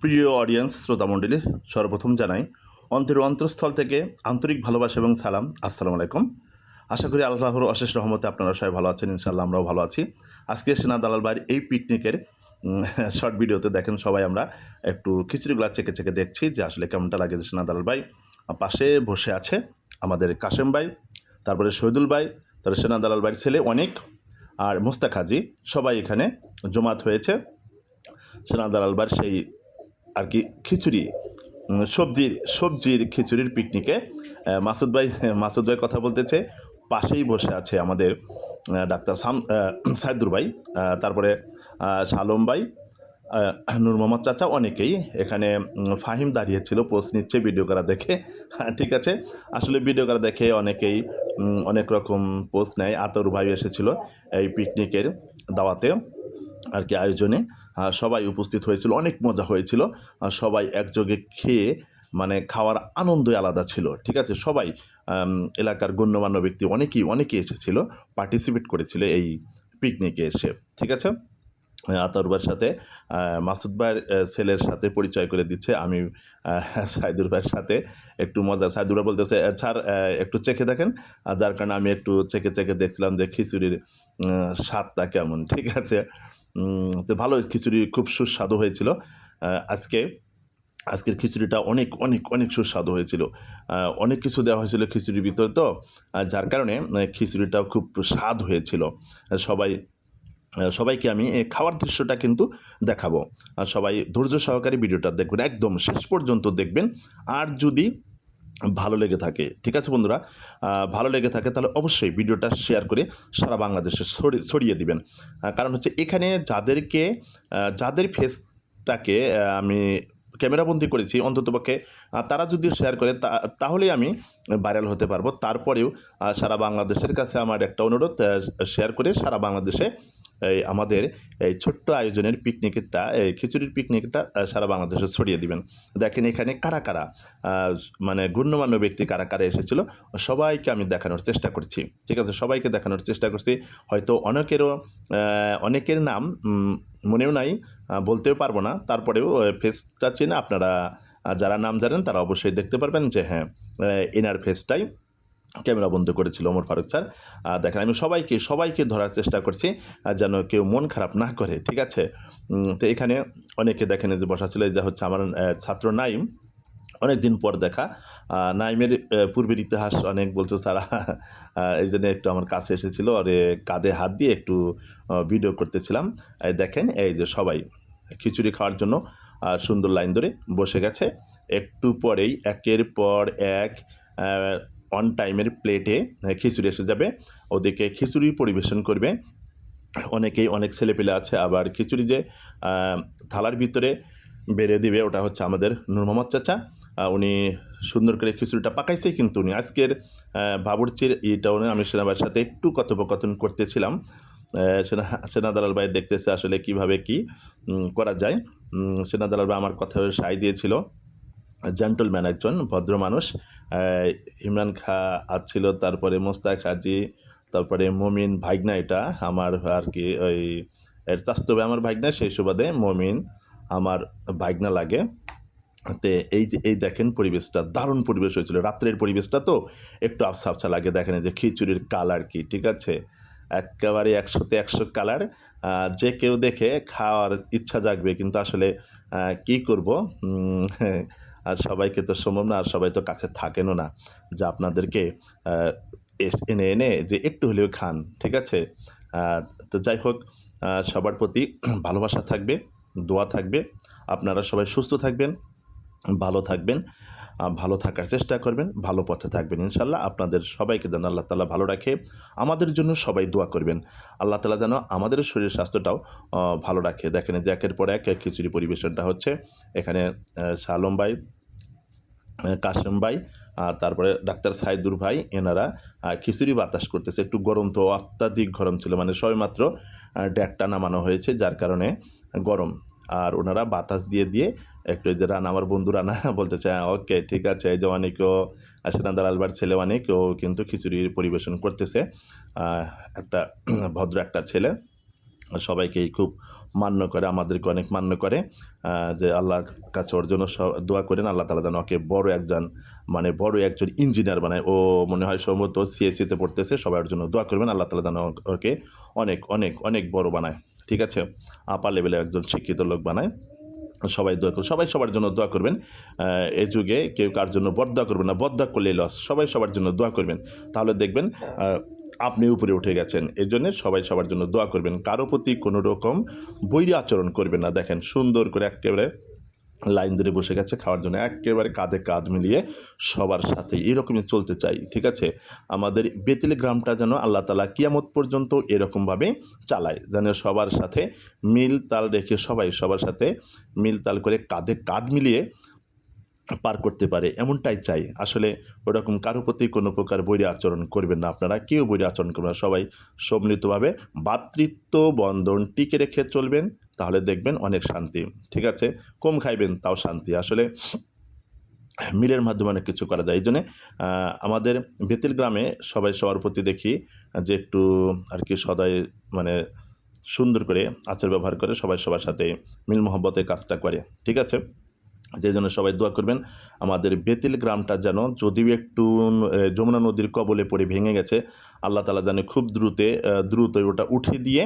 প্রিয় অডিয়েন্স শ্রোতামণ্ডলী, সর্বপ্রথম জানাই অন্তরের অন্তঃস্থল থেকে আন্তরিক ভালোবাসা এবং সালাম। আসসালামু আলাইকুম। আশা করি আল্লাহর অশেষ রহমতে আপনারা সবাই ভালো আছেন। ইনশাআল্লাহ আমরাও ভালো আছি। আজকে সেনা দালাল বাড়ির এই পিকনিকের শর্ট ভিডিওতে দেখেন সবাই আমরা একটু খিচুড়িগুলা চেকে চেকে দেখছি যে আসলে কেমনটা লাগে। যে সেনা দালাল ভাই পাশে বসে আছে আমাদের কাশেম ভাই, তারপরে শহীদুল ভাই, তারপরে সেনা দালাল ভাইয়ের ছেলে অনেক, আর মোস্তাক হাজি, সবাই এখানে জমাত হয়েছে সেনা দালাল বাড়ির সেই আর কি খিচুড়ি, সবজির খিচুড়ির পিকনিকে। মাসুদ ভাই কথা বলতেছে, পাশেই বসে আছে আমাদের ডাক্তার সাইদুর ভাই, তারপরে শালম ভাই, নূর মোহাম্মদ চাচা, অনেকেই এখানে। ফাহিম দাঁড়িয়েছিল, পোস্ট নিচ্ছে ভিডিও করা দেখে। ঠিক আছে, আসলে ভিডিও করা দেখে অনেকেই অনেক রকম পোস্ট নেয়। আতর ভাই এসেছিল এই পিকনিকের দাওয়াতে আর কি, আয়োজনে সবাই উপস্থিত হয়েছিল, অনেক মজা হয়েছিল। সবাই একযোগে খেয়ে মানে খাওয়ার আনন্দই আলাদা ছিল। ঠিক আছে, সবাই এলাকার গণ্যমান্য ব্যক্তি অনেকেই এসেছিল, পার্টিসিপেট করেছিল এই পিকনিকে এসে। ঠিক আছে, আতরবার সাথে মাসুদ ভাইয়ের ছেলের সাথে পরিচয় করে দিচ্ছে। আমি সাইদুর ভাইয়ের সাথে একটু মজা, সাইদুর ভাই বলতেছে স্যার একটু চেখে দেখেন, যার কারণে আমি একটু চেখে চেখে দেখছিলাম যে খিচুড়ির স্বাদটা কেমন। ঠিক আছে, তো ভালো, খিচুড়ি খুব সুস্বাদু হয়েছিল। আজকের খিচুড়িটা অনেক অনেক অনেক সুস্বাদু হয়েছিল। অনেক কিছু দেওয়া হয়েছিল খিচুড়ির ভিতরে, তো যার কারণে খিচুড়িটাও খুব স্বাদ হয়েছিল। সবাইকে আমি খাওয়ার দৃশ্যটা কিন্তু দেখাবো। সবাই ধৈর্য সহকারে ভিডিওটা দেখবেন, একদম শেষ পর্যন্ত দেখবেন। আর যদি ভালো লেগে থাকে, ঠিক আছে বন্ধুরা, ভালো লেগে থাকে তাহলে অবশ্যই ভিডিওটা শেয়ার করে সারা বাংলাদেশে ছড়িয়ে দিবেন। কারণ হচ্ছে এখানে যাদের ফেসটাকে আমি ক্যামেরাবন্দি করেছি, অন্ততপক্ষে তারা যদি শেয়ার করে তাহলেই আমি ভাইরাল হতে পারবো। তারপরেও সারা বাংলাদেশের কাছে আমার একটা অনুরোধ, শেয়ার করে সারা বাংলাদেশে আমাদের এই ছোট্ট আয়োজনের পিকনিকটা, এই খিচুড়ির পিকনিকটা সারা বাংলাদেশে ছড়িয়ে দিবেন। দেখেন এখানে কারা কারা মানে গণ্যমান্য ব্যক্তি কারা কারা এসেছিলো, সবাইকে আমি দেখানোর চেষ্টা করছি। ঠিক আছে, সবাইকে দেখানোর চেষ্টা করছি। হয়তো অনেকের নাম মনেও নাই, বলতেও পারবো না, তারপরেও ফেসটা চেনে আপনারা যারা নাম জানেন তারা অবশ্যই দেখতে পারবেন যে হ্যাঁ, এনার ফেসটাই ক্যামেরা বন্ধ করেছিল ওমর ফারুক স্যার। দেখেন আমি সবাইকে ধরার চেষ্টা করছি যেন কেউ মন খারাপ না করে। ঠিক আছে, তো এখানে অনেকে দেখেন যে বসা ছিল, এই যে হচ্ছে আমার ছাত্র নাইম, অনেক দিন পর দেখা। নাইমের পূর্বের ইতিহাস অনেক বলছে স্যার, এই জন্য একটু আমার কাছে এসেছিল, আর কাঁধে হাত দিয়ে একটু ভিডিও করতেছিলাম। দেখেন এই যে সবাই খিচুড়ি খাওয়ার জন্য সুন্দর লাইন ধরে বসে গেছে। একটু পরেই একের পর এক অন টাইমের প্লেটে খিচুড়ি এসে যাবে। ওদিকে খিচুড়ি পরিবেশন করবে অনেকেই, অনেক ছেলেপেলে আছে। আবার খিচুড়ি যে থালার ভিতরে বেড়ে দিবে, ওটা হচ্ছে আমাদের নূর মোহাম্মদ চাচা। উনি সুন্দর করে খিচুড়িটা পাকাইছে, কিন্তু উনি আজকের বাবুর্চির ইটাও আমি সেনাবাহিনীর সাথে একটু কথোপকথন করতেছিলাম। সেনা দালাল ভাই দেখতেছে আসলে কিভাবে কি করা যায়। সেনা দালাল ভাই আমার কথা সায় দিয়েছিল, জেন্টলম্যান, একজন ভদ্র মানুষ। ইমরান খা ছিল, তারপরে মোস্তাক হাজি, তারপরে মমিন ভাইগনা, এটা আমার আর কি ওই এর চাস্তো ভাই আমার ভাইগনা, সেই সুবাদে মমিন আমার ভাইগনা লাগে। তে এই দেখেন পরিবেশটা, দারুণ পরিবেশ হয়েছিল। রাত্রের পরিবেশটা তো একটু আবছা আবছা লাগে। দেখেন যে খিচুড়ির কালার কি, ঠিক আছে, একেবারে 100-তে 100 কালার। যে কেউ দেখে খাওয়ার ইচ্ছা জাগবে, কিন্তু আসলে কি করব, আর সবাইকে তো সম্ভব না, আর সবাই তো কাছে থাকেনও না যে আপনাদেরকে এনে এনে যে একটু হলেও খান। ঠিক আছে, তো যাই হোক, সবার প্রতি ভালোবাসা থাকবে, দোয়া থাকবে। আপনারা সবাই সুস্থ থাকবেন, ভালো থাকবেন, ভালো থাকার চেষ্টা করবেন, ভালো পথে থাকবেন ইনশাল্লাহ। আপনাদের সবাইকে যেন আল্লাহ তাআলা ভালো রাখে। আমাদের জন্য সবাই দোয়া করবেন, আল্লাহ তাআলা যেন আমাদের শরীর স্বাস্থ্যটাও ভালো রাখে। দেখেন যে একের পর এক খিচুড়ি পরিবেশনটা হচ্ছে এখানে। শালম ভাই, কাশেম ভাই, তারপরে ডাক্তার সাইদুর ভাই, এনারা খিচুড়ি বাতাস করতেছে। একটু গরম, তো অত্যাধিক গরম ছিল, মানে সবেমাত্র ডেকটা নামানো হয়েছে, যার কারণে গরম। আর ওনারা বাতাস দিয়ে দিয়ে একটু, যে রানা, আমার বন্ধু রানা বলতেছে ওকে ঠিক আছে, এই যে অনেকেও সেনা দালালবার ছেলে অনেকেও কিন্তু খিচুড়ির পরিবেশন করতেছে, একটা ভদ্র একটা ছেলে। সবাইকেই খুব মান্য করে, আমাদেরকে অনেক মান্য করে। যে আল্লাহর কাছে ওর জন্য দোয়া করেন, আল্লাহ তাআলা যেন ওকে বড় একজন ইঞ্জিনিয়ার বানায়। ও মনে হয় সম্ভবত সিএসসিতে পড়তেছে, সবাই ওর জন্য দোয়া করবেন, আল্লাহ তাআলা যেন ওকে অনেক অনেক অনেক বড় বানায়, ঠিক আছে, আপার লেভেলের একজন শিক্ষিত লোক বানায়। সবাই দোয়া করুন, সবাই সবার জন্য দোয়া করবেন। এই যুগে কেউ কার জন্য বদদোয়া করবেন না, বদদোয়া করলেই লস। সবাই সবার জন্য দোয়া করবেন, তাহলে দেখবেন আপনি উপরে উঠে গেছেন। এই জন্যে সবাই সবার জন্য দোয়া করবেন, কারো প্রতি কোনো রকম বৈরী আচরণ করবেন না। দেখেন সুন্দর করে একেবারে লাইন ধরে বসে গেছে খাওয়ার জন্য, একেবারে কাঁধে কাঁধ মিলিয়ে সবার সাথে এরকমই চলতে চাই, ঠিক আছে। আমাদের বেতেল গ্রামটা যেন আল্লাহ তাআলা কিয়ামত পর্যন্ত এরকমভাবে চালায়, যেন সবার সাথে মিল তাল রেখে সবাই সবার সাথে মিল তাল করে কাঁধে কাঁধ মিলিয়ে পার করতে পারে, এমনটাই চাই। আসলে ওরকম কারো প্রতি কোনো প্রকার বৈরী আচরণ করবেন না, আপনারা কেউ বৈরী আচরণ করবেন না, সবাই সম্মিলিতভাবে ভ্রাতৃত্ব বন্ধন টিকে রেখে চলবেন, তাহলে দেখবেন অনেক শান্তি, ঠিক আছে। কম খাইবেন তাও শান্তি। আসলে মিলের মাধ্যমে অনেক কিছু করা যায়। এই জন্যে আমাদের বেতেল গ্রামে সবাই সবার প্রতি দেখি যে একটু আর কি সদাই মানে সুন্দর করে আচার ব্যবহার করে, সবাই সবার সাথে মিল মহব্বতে কাজটা করে, ঠিক আছে। যে জন্য সবাই দোয়া করবেন আমাদের বেতেল গ্রামটা যেন, যদিও একটু যমুনা নদীর কবলে পড়ে ভেঙে গেছে, আল্লাহ তাআলা যেন খুব দ্রুতই ওটা উঠে দিয়ে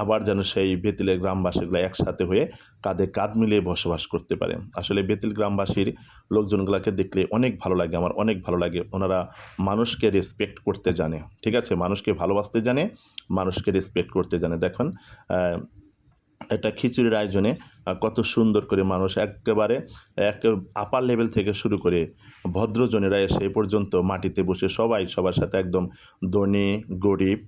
আবার যেন সেই বেতেলের গ্রামবাসীগুলো একসাথে হয়ে কাঁধে কাঁধ মিলিয়ে বসবাস করতে পারে। আসলে বেতেল গ্রামবাসীর লোকজনগুলোকে দেখলে অনেক ভালো লাগে, আমার অনেক ভালো লাগে। ওনারা মানুষকে রেসপেক্ট করতে জানে, ঠিক আছে, মানুষকে ভালোবাসতে জানে, মানুষকে রেসপেক্ট করতে জানে। দেখুন একটা খিচুড়ির আয়োজনে কত সুন্দর করে মানুষ একেবারে আপার লেভেল থেকে শুরু করে ভদ্রজনেরা এসে পর্যন্ত মাটিতে বসে সবাই সবার সাথে একদম ধনী গরিব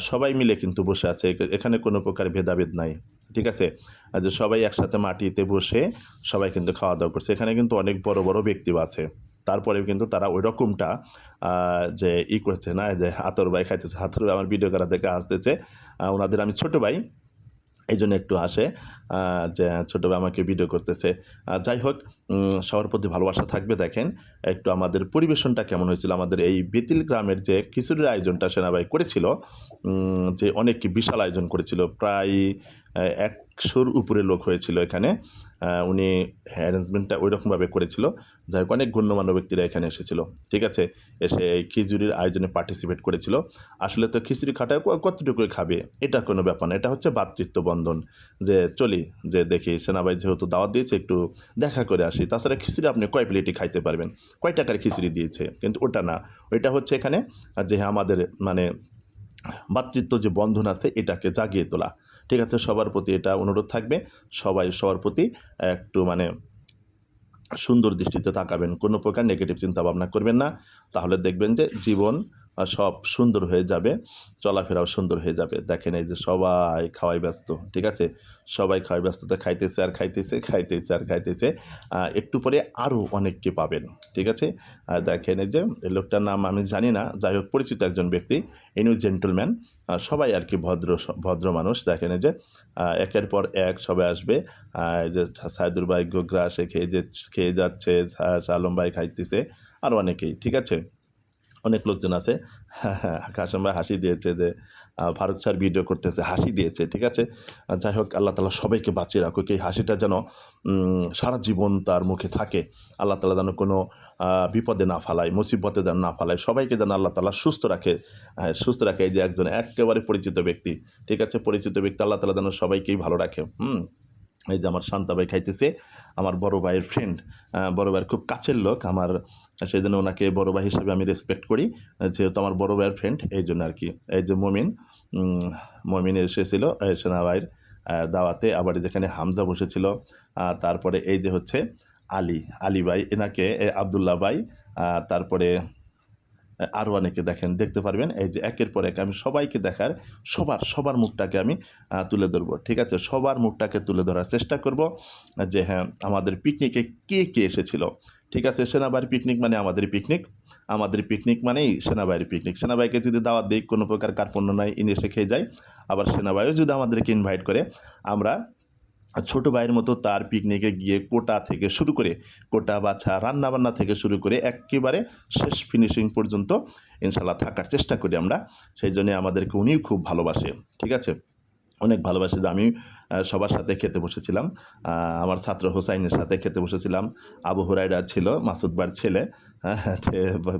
সবাই মিলে কিন্তু বসে আছে। এখানে কোনো প্রকার ভেদাভেদ নাই, ঠিক আছে। যে সবাই একসাথে মাটিতে বসে সবাই কিন্তু খাওয়া দাওয়া করছে। এখানে কিন্তু অনেক বড় বড় ব্যক্তিও আছে, তারপরেও কিন্তু তারা ওই রকমটা যে করছে না, যে হাতর ভাই খাইতেছে, হাতর ভাই আমার ভিডিও করা দেখে আসতেছে, ওনাদের আমি ছোটো ভাই, এই জন্য একটু আসে যে ছোটো ভাই আমাকে ভিডিও করতেছে। যাই হোক, সবার প্রতি ভালোবাসা থাকবে। দেখেন একটু আমাদের পরিবেশনটা কেমন হয়েছিল, আমাদের এই বেতিল গ্রামের যে খিচুড়ির আয়োজনটা সেনাবাই করেছিল, যে অনেক বিশাল আয়োজন করেছিল, প্রায় 100-র উপরে লোক হয়েছিল এখানে। উনি অ্যারেঞ্জমেন্টটা ওই রকমভাবে করেছিল। যাই হোক, অনেক গণ্যমান্য ব্যক্তিরা এখানে এসেছিল, ঠিক আছে, এসে এই খিচুড়ির আয়োজনে পার্টিসিপেট করেছিল। আসলে তো খিচুড়ি খাটায় কতটুকু খাবে এটা কোনো ব্যাপার না, এটা হচ্ছে ভ্রাতৃত্ব বন্ধন, যে চলি যে দেখি সেনাবাই যেহেতু দাওয়াত দিয়েছে একটু দেখা করে আসি। তাছাড়া খিচুড়ি আপনি কয় প্লেটই খাইতে পারবেন, কয় টাকার খিচুড়ি দিয়েছে, কিন্তু ওটা না, ওইটা হচ্ছে এখানে যে আমাদের মানে ভ্রাতৃত্ব যে বন্ধন আছে এটাকে জাগিয়ে তোলা, ঠিক আছে। সবার প্রতি এটা অনুরোধ থাকবে, সবাই সবার প্রতি একটু মানে সুন্দর দৃষ্টিতে তাকাবেন, কোনো প্রকার নেগেটিভ চিন্তা ভাবনা করবেন না, তাহলে দেখবেন যে জীবন সব সুন্দর হয়ে যাবে, চলাফেরাও সুন্দর হয়ে যাবে। দেখেন এই যে সবাই খাওয়াই ব্যস্ত, ঠিক আছে, সবাই খাওয়াই ব্যস্ততা, খাইতেছে আর খাইতেছে, খাইতেছে আর খাইতেছে। একটু পরে আরও অনেককে পাবেন, ঠিক আছে। দেখেন এই যে এই লোকটার নাম আমি জানি না, যাই হোক পরিচিত একজন ব্যক্তি, এনিউ জেন্টলম্যান, সবাই আর কি ভদ্র মানুষ। দেখেন এই যে একের পর এক সবাই আসবে, এই যে সাইদুর ভাই গোগ্রা সে খেয়ে যাচ্ছে, আলম ভাই খাইতেছে, আর অনেকেই, ঠিক আছে, অনেক লোকজন আছে। কাশেম ভাই হাসি দিয়েছে যে ফারুক স্যার ভিডিও করতেছে, হাসি দিয়েছে, ঠিক আছে। যাই হোক, আল্লাহ তাআলা সবাইকে বাঁচিয়ে রাখুক, এই হাসিটা যেন সারা জীবন তার মুখে থাকে। আল্লাহ তাআলা যেন কোনো বিপদে না ফালায়, মুসিবতে যেন না ফালায়, সবাইকে যেন আল্লাহ তাআলা সুস্থ রাখে। এই যে একজন একেবারে পরিচিত ব্যক্তি, ঠিক আছে, পরিচিত ব্যক্তি, আল্লাহ তাআলা যেন সবাইকেই ভালো রাখে। এই যে আমার শান্তা ভাই খাইতেছে, আমার বড় ভাইয়ের ফ্রেন্ড, বড় ভাইয়ের খুব কাছের লোক আমার, সেই জন্য ওনাকে বড় ভাই হিসেবে আমি রেসপেক্ট করি, যেহেতু আমার বড় ভাইয়ের ফ্রেন্ড, এই জন্য আর কি। এই যে মমিন এসেছিল সেনা ভাইয়ের দাওয়াতে, আবার যেখানে হামজা বসেছিল, তারপরে এই যে হচ্ছে আলী ভাই, এনাকে আবদুল্লাহ ভাই, তারপরে আরও অনেকে দেখতে পারবেন। এই যে একের পর এক আমি সবাইকে দেখার, সবার মুখটাকে আমি তুলে ধরবো, ঠিক আছে, সবার মুখটাকে তুলে ধরার চেষ্টা করব, যে হ্যাঁ আমাদের পিকনিকে কে এসেছিল, ঠিক আছে। সেনাবাহিনীর পিকনিক মানে আমাদের পিকনিক মানেই সেনাবাহিনীর পিকনিক। সেনাবাহিনীকে যদি দাওয়াত দিই কোনো প্রকার কার্পণ্য নাই, ইনি এসে খেয়ে যায়। আবার সেনাবাহিনীও যদি আমাদেরকে ইনভাইট করে, আমরা ছোটো ভাইয়ের মতো তার পিকনিকে গিয়ে কোটা বাছা রান্নাবান্না থেকে শুরু করে একেবারে শেষ ফিনিশিং পর্যন্ত ইনশাল্লাহ থাকার চেষ্টা করি আমরা। সেই জন্যে আমাদেরকে উনিও খুব ভালোবাসে, ঠিক আছে। অনেক ভালোবাসি যে আমি সবার সাথে খেতে বসেছিলাম। আমার ছাত্র হোসাইনের সাথে খেতে বসেছিলাম। আবু হুরায়রা ছিল মাসুদ ভাইয়ের ছেলে।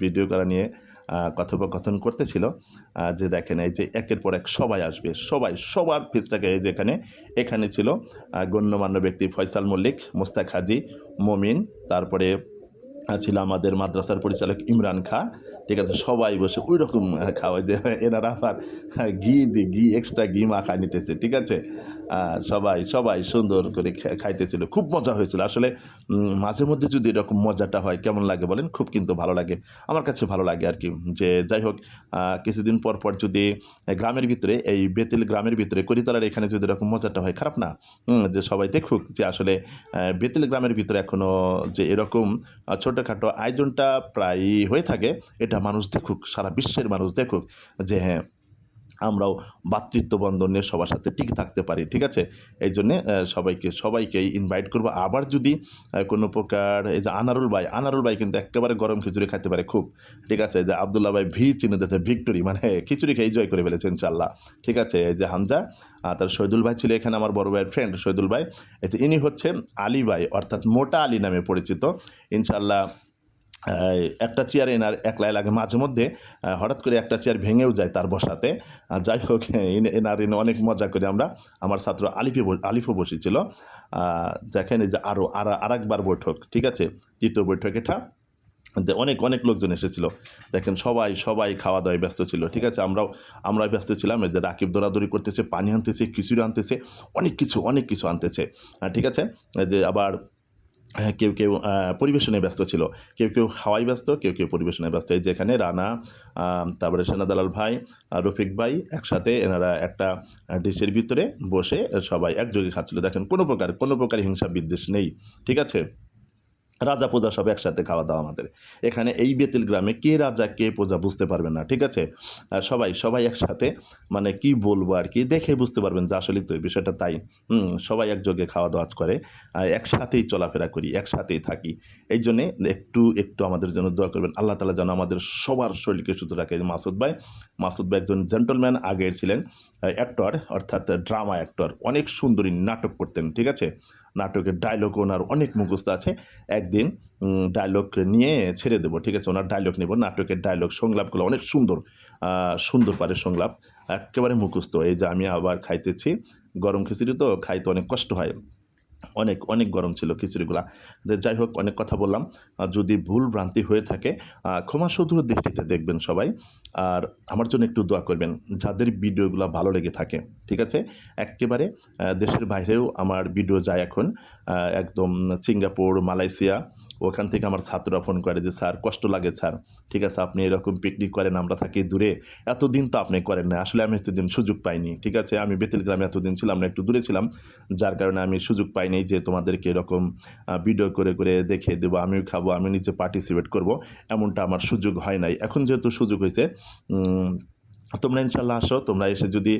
ভিডিও করা নিয়ে কথোপকথন করতেছিল যে দেখেন এই যে একের পর এক সবাই আসবে, সবার ফেসটাকে এই যে এখানে ছিল গণ্যমান্য ব্যক্তি ফয়সাল মল্লিক, মোস্তাক হাজি, মমিন, তারপরে ছিল আমাদের মাদ্রাসার পরিচালক ইমরান খাঁ। ঠিক আছে, সবাই বসে ওই রকম খাওয়ায় যে এনারা আবার ঘি এক্সট্রা ঘি মাখা নিতেছে। ঠিক আছে, সবাই সুন্দর করে খাইতেছিল, খুব মজা হয়েছিল আসলে। মাঝে মধ্যে যদি এরকম মজাটা হয় কেমন লাগে বলেন? খুব কিন্তু ভালো লাগে, আমার কাছে ভালো লাগে আর কি। যে যাই হোক, কিছুদিন পর যদি গ্রামের ভিতরে, এই বেতিল গ্রামের ভিতরে করিতলার এখানে যদি এরকম মজাটা হয়, খারাপ না? যে সবাই দেখুক যে আসলে বেতিল গ্রামের ভিতরে এখনও যে এরকম ছোটোখাটো আয়োজনটা প্রায়ই হয়ে থাকে, এটা মানুষ দেখুক, সারা বিশ্বের মানুষ দেখুক যে হ্যাঁ, আমরাও ভাতৃত্ব বন্ধন নিয়ে সবার সাথে টিকে থাকতে পারি। ঠিক আছে, এই জন্যে সবাইকেই ইনভাইট করবো। আবার যদি কোনো প্রকার, এই যে আনারুল ভাই কিন্তু একেবারে গরম খিচুড়ি খাইতে পারে খুব। ঠিক আছে, যে আবদুল্লাহ ভাই চিহ্ন দিতে ভিক্টোরি, মানে খিচুড়ি খেয়ে জয় করে ফেলেছে ইনশাল্লাহ। ঠিক আছে, এই যে হামজা, তার শহীদুল ভাই ছিল এখানে, আমার বড় ভাইয়ের ফ্রেন্ড শহীদুল ভাই। এই যে ইনি হচ্ছেন আলী ভাই, অর্থাৎ মোটা আলী নামে পরিচিত। ইনশাল্লাহ একটা চেয়ার এনার একলাই লাগে, মাঝে মধ্যে হঠাৎ করে একটা চেয়ার ভেঙেও যায় তার বসাতে। যাই হোক, এনার অনেক মজা করে আমরা, আমার ছাত্র আলিফও বসেছিল। দেখেন এই যে আরেকবার বৈঠক, ঠিক আছে, তৃতীয় বৈঠক এটা, অনেক লোকজন এসেছিল। দেখেন সবাই খাওয়া দাওয়ায় ব্যস্ত ছিল। ঠিক আছে, আমরাও ব্যস্ত ছিলাম। এই যে রাকিব দৌড়াদৌড়ি করতেছে, পানি আনতেছে, খিচুড়ি আনতেছে, অনেক কিছু আনতেছে। ঠিক আছে, যে আবার কেউ পরিবেশনে ব্যস্ত ছিল, কেউ খাওয়াই ব্যস্ত, কেউ পরিবেশনে ব্যস্ত। এই যে এখানে রানা, তারপরে সেনা দালাল ভাই, রফিক ভাই একসাথে এনারা একটা ডিশের ভিতরে বসে সবাই একযোগে খাচ্ছিল। দেখেন কোনো প্রকার হিংসা বিদ্বেষ নেই। ঠিক আছে, রাজা প্রজা সব একসাথে খাওয়া দাওয়া আমাদের এখানে। এই বেতিল গ্রামে কে রাজা কে প্রজা বুঝতে পারবেন না। ঠিক আছে, সবাই একসাথে, মানে কি বলবো আর কি, দেখে বুঝতে পারবেন যে আসলে তো এই বিষয়টা তাই। সবাই একযোগে খাওয়া দাওয়া করে, একসাথেই চলাফেরা করি, একসাথেই থাকি। এই জন্যে একটু আমাদের জন্য দোয়া করবেন, আল্লাহ তাআলা যেন আমাদের সবার শরীরকে সুস্থ রাখে। মাসুদ ভাই একজন জেন্টলম্যান, আগের ছিলেন অ্যাক্টর, অর্থাৎ ড্রামা অ্যাক্টর, অনেক সুন্দরী নাটক করতেন। ঠিক আছে, নাটকের ডায়লগ ওনার অনেক মুখস্থ আছে। একদিন ডায়লগ নিয়ে ছেড়ে দেবো। ঠিক আছে, ওনার ডায়লগ নেব, নাটকের ডায়লগ সংলাপগুলো অনেক সুন্দর পারে সংলাপ, একেবারে মুখস্থ। এই যে আমি আবার খাইতেছি গরম খিচুড়ি, তো খাইতে অনেক কষ্ট হয়, অনেক গরম ছিল খিচুড়িগুলা। যাই হোক, অনেক কথা বললাম, যদি ভুল ভ্রান্তি হয়ে থাকে ক্ষমাসুন্দর দৃষ্টিতে দেখবেন সবাই। আর আমার জন্য একটু দোয়া করবেন যাদের ভিডিওগুলো ভালো লেগে থাকে। ঠিক আছে, একেবারে দেশের বাইরেও আমার ভিডিও যায় এখন, একদম সিঙ্গাপুর, মালয়েশিয়া, ওখান থেকে আমার ছাত্ররা ফোন করে যে স্যার কষ্ট লাগে স্যার, ঠিক আছে আপনি এরকম পিকনিক করেন, আমরা থাকি দূরে, এতদিন তো আপনি করেন না। আসলে আমি এতদিন সুযোগ পাইনি। ঠিক আছে, আমি বেতিল গ্রামে এতদিন ছিলাম না, একটু দূরে ছিলাম, যার কারণে আমি সুযোগ পাইনি যে তোমাদেরকে এরকম ভিডিও করে দেখিয়ে দেবো, আমিও খাবো, আমি নিজে পার্টিসিপেট করব, এমনটা আমার সুযোগ হয় নাই। এখন যেহেতু সুযোগ হয়েছে, তোমরা ইনশাল্লাহ আসো, তোমরা এসে যদি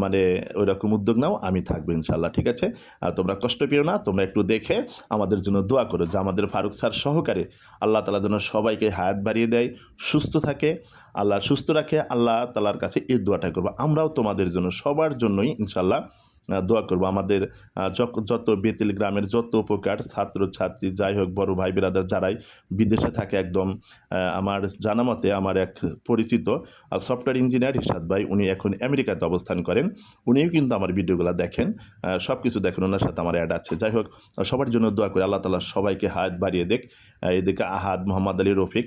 মানে ওই রকম উদ্যোগ নাও, আমি থাকবো ইনশাল্লাহ। ঠিক আছে, তোমরা কষ্ট পেও না, তোমরা একটু দেখে আমাদের জন্য দোয়া করো যে আমাদের ফারুক স্যার সহকারে আল্লাহ তাআলা যেন সবাইকে হায়াত বাড়িয়ে দেয়, সুস্থ থাকে, আল্লাহ সুস্থ রাখে। আল্লাহ তাআলার কাছে এই দোয়াটা করবো। আমরাও তোমাদের জন্য, সবার জন্যই ইনশাল্লাহ দোয়া করবো। আমাদের যত বেতিল গ্রামের যত উপকার ছাত্রছাত্রী, যাই হোক, বড় ভাই বিরাদার যারাই বিদেশে থাকে, একদম আমার জানা মতে আমার এক পরিচিত সফটওয়্যার ইঞ্জিনিয়ার ইরশাদ ভাই, উনি এখন আমেরিকাতে অবস্থান করেন, উনিও কিন্তু আমার ভিডিওগুলো দেখেন, সব কিছু দেখেন, ওনার সাথে আমার অ্যাড আছে। যাই হোক, সবার জন্য দোয়া করে আল্লাহ তাআলা সবাইকে হায়াত বাড়িয়ে দেখ। এদিকে আহাদ, মোহাম্মদ আলী, রফিক,